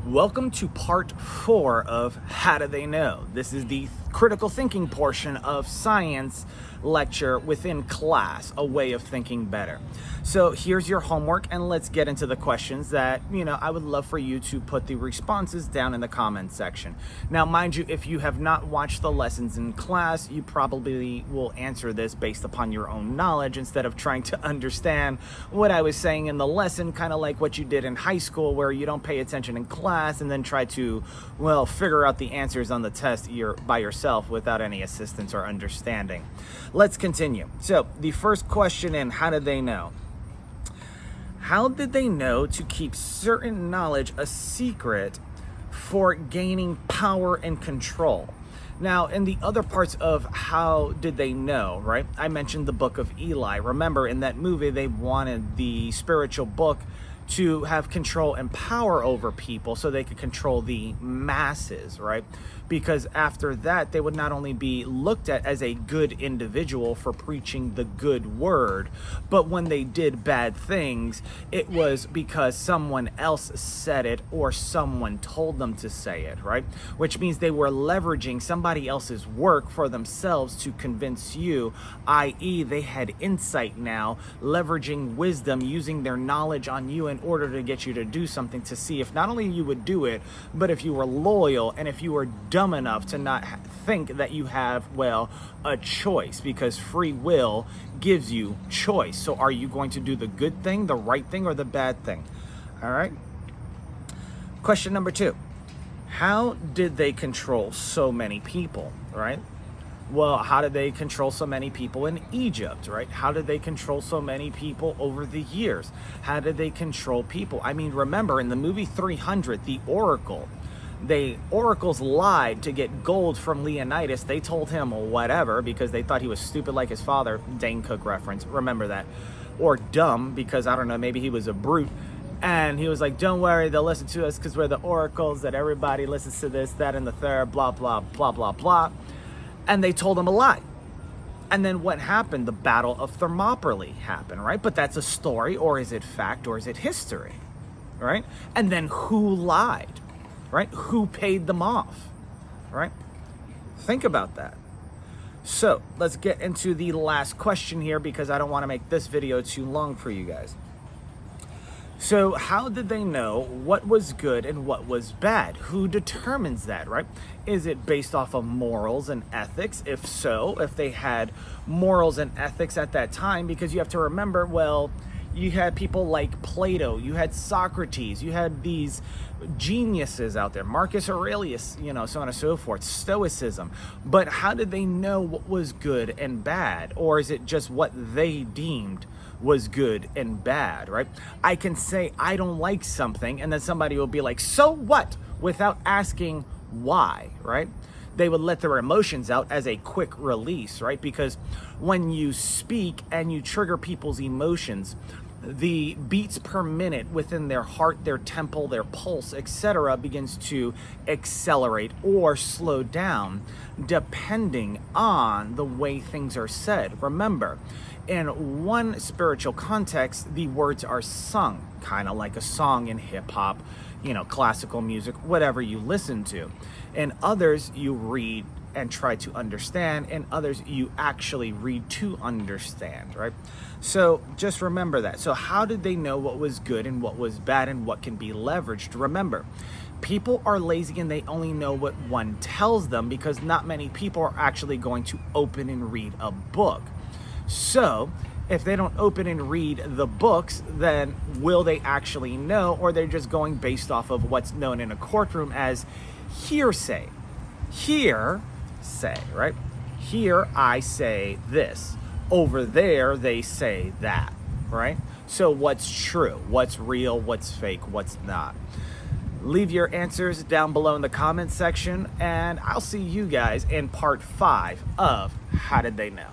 Welcome to part 4 of How Do They Know? This is the critical thinking portion of science lecture within class, a way of thinking better. So here's your homework, and let's get into the questions that, I would love for you to put the responses down in the comments section. Now, mind you, if you have not watched the lessons in class, you probably will answer this based upon your own knowledge instead of trying to understand what I was saying in the lesson, kind of like what you did in high school where you don't pay attention in class and then try to, figure out the answers on the test by yourself without any assistance or understanding. Let's continue. So the first question in How Did They Know? How did they know to keep certain knowledge a secret for gaining power and control? Now, in the other parts of How Did They Know, right? I mentioned the book of Eli. Remember, in that movie, they wanted the spiritual book to have control and power over people so they could control the masses, right? Because after that, they would not only be looked at as a good individual for preaching the good word, but when they did bad things, it was because someone else said it or someone told them to say it, right? Which means they were leveraging somebody else's work for themselves to convince you, i.e. they had insight now, leveraging wisdom, using their knowledge on you in order to get you to do something to see if not only you would do it, but if you were loyal and if you were dumb enough to not think that you have, a choice, because free will gives you choice. So are you going to do the good thing, the right thing, or the bad thing? All right. Question number 2. How did they control so many people, right? Well, how did they control so many people in Egypt, right? How did they control so many people over the years? How did they control people? I mean, remember in the movie 300, the oracles lied to get gold from Leonidas. They told him whatever because they thought he was stupid like his father. Dane Cook reference, remember that. Or dumb because, I don't know, maybe he was a brute. And he was like, don't worry, they'll listen to us because we're the oracles, that everybody listens to this, that, and the third, blah, blah, blah, blah, blah. And they told him a lie. And then what happened? The Battle of Thermopylae happened, right? But that's a story, or is it fact, or is it history, right? And then who lied, right? Who paid them off, right? Think about that. So let's get into the last question here because I don't want to make this video too long for you guys. So how did they know what was good and what was bad? Who determines that, right? Is it based off of morals and ethics? If so, if they had morals and ethics at that time, because you have to remember, you had people like Plato, you had Socrates, you had these geniuses out there, Marcus Aurelius, so on and so forth, Stoicism. But how did they know what was good and bad? Or is it just what they deemed was good and bad, right? I can say I don't like something and then somebody will be like, so what? Without asking why, right? They would let their emotions out as a quick release, right? Because when you speak and you trigger people's emotions, the beats per minute within their heart, their temple, their pulse, etc. begins to accelerate or slow down depending on the way things are said. Remember, in one spiritual context, the words are sung, kind of like a song in hip hop, classical music, whatever you listen to. In others, you read and try to understand, and others you actually read to understand, right? So just remember that. So how did they know what was good and what was bad and what can be leveraged? Remember, people are lazy and they only know what one tells them because not many people are actually going to open and read a book. So if they don't open and read the books, then will they actually know, or they're just going based off of what's known in a courtroom as hearsay? Hearsay, right? Here I say this. Over there they say that, right? So what's true? What's real? What's fake? What's not? Leave your answers down below in the comments section, and I'll see you guys in part 5 of How Did They Know?